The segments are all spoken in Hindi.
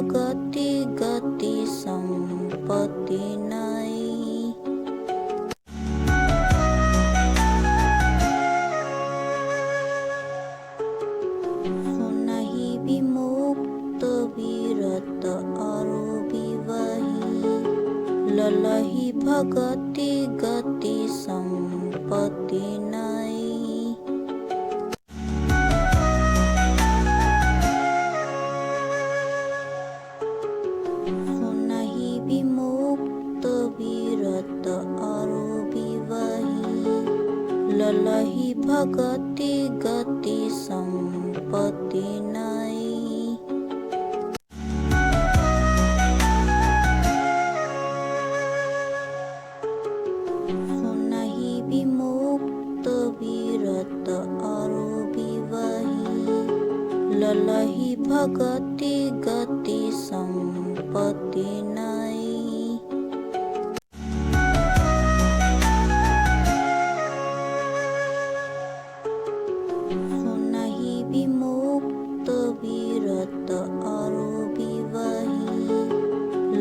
भगति गति संपत्ति नहीं। नहीं विमुक्त विरत और विवही ललही भगति गति संपत्ति नहीं। नहीं विमुक्त विरत और विवही ललही भगति गति संपत्ति नहीं। नहीं विमुक्त विरत और विवही ललही भगति गति संपत्ति नहीं। नहीं विमुक्त विरत और विवही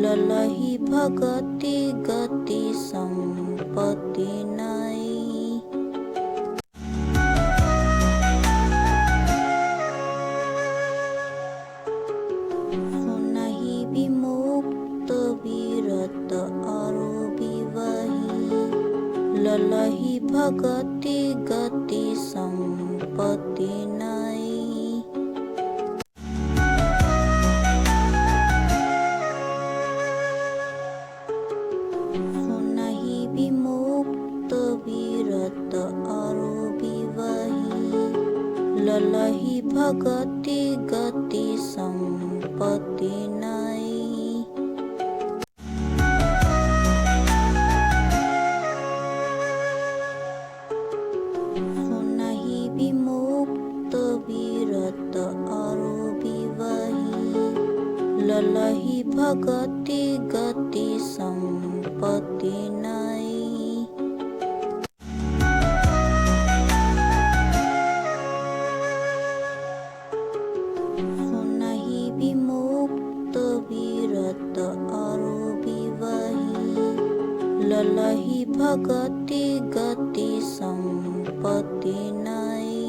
ललही भगति गति संपत्ति नहीं। नहीं विमुक्त विरत और विवही ललही भगति गति संपत्ति नहीं। नहीं विमुक्त विरत और विवही ललही भगति गति संपत्ति नहीं। नहीं विमुक्त विरत और विवही ललही भगति गति संपत्ति नहीं। नहीं विमुक्त विरत और विवही ललही भगति गति संपत्ति नहीं।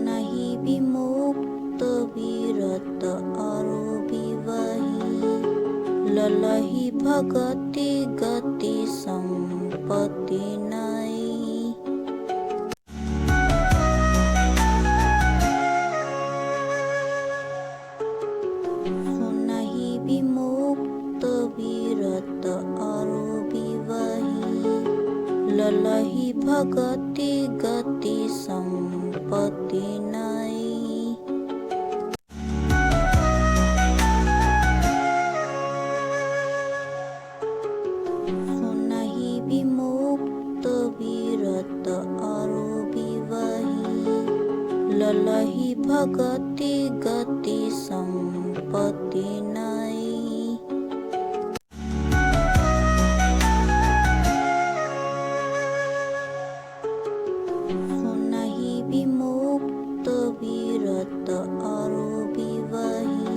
नहीं विमुक्त विरत और विवही ललही भगति गति संपत्ति नहीं। नहीं विमुक्त विरत और विवही ललही भगति गति संपत्ति नहीं। नहीं विमुक्त विरत और विवही ललही भगति गति संपत्ति नहीं। नहीं विमुक्त विरत और विवही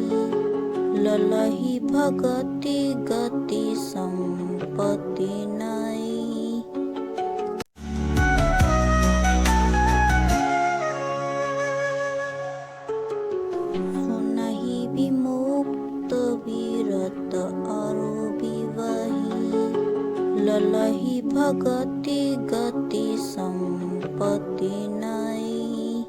ललही भगति गति संपत्ति नहीं। नहीं विमुक्त विरत और विवही ललही भगति गति संपत्ति नहीं।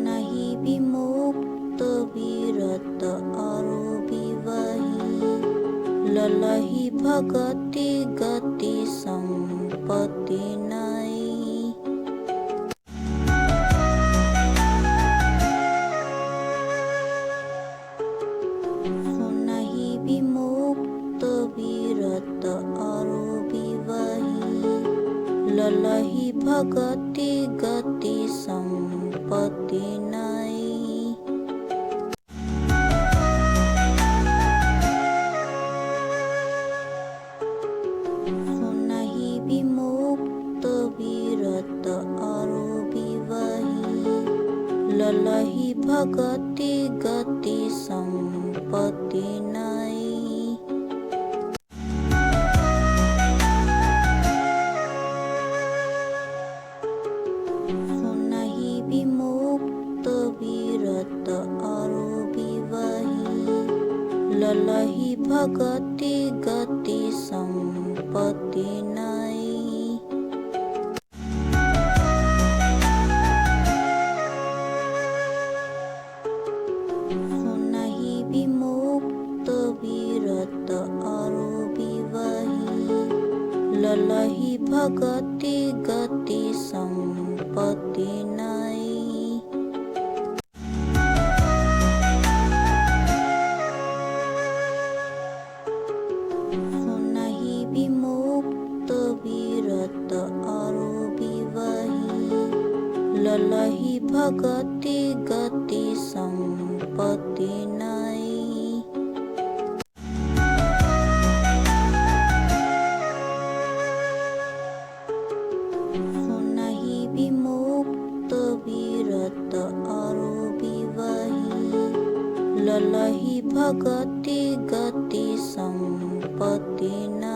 नहीं विमुक्त विरत और विवही ललही भगति गति संपत्ति नहीं। नहीं विमुक्त विरत और विवही ललही भगति गति संपत्ति नहीं। भगति गति संपत्ति नहीं। नहीं विमुक्त विरत अरु विवही ललहि भगति गति संपत्ति नहीं। नहीं विमुक्त विरत अरु विवही ललहि भगति गति संपत्ति नहीं। नहीं विमुक्त विरत अरु विवही ललहि भगति गति संपत्ति नहीं। नहीं विमुक्त विरत अरु विवही ललहि भगति गति संपत्ति नहीं।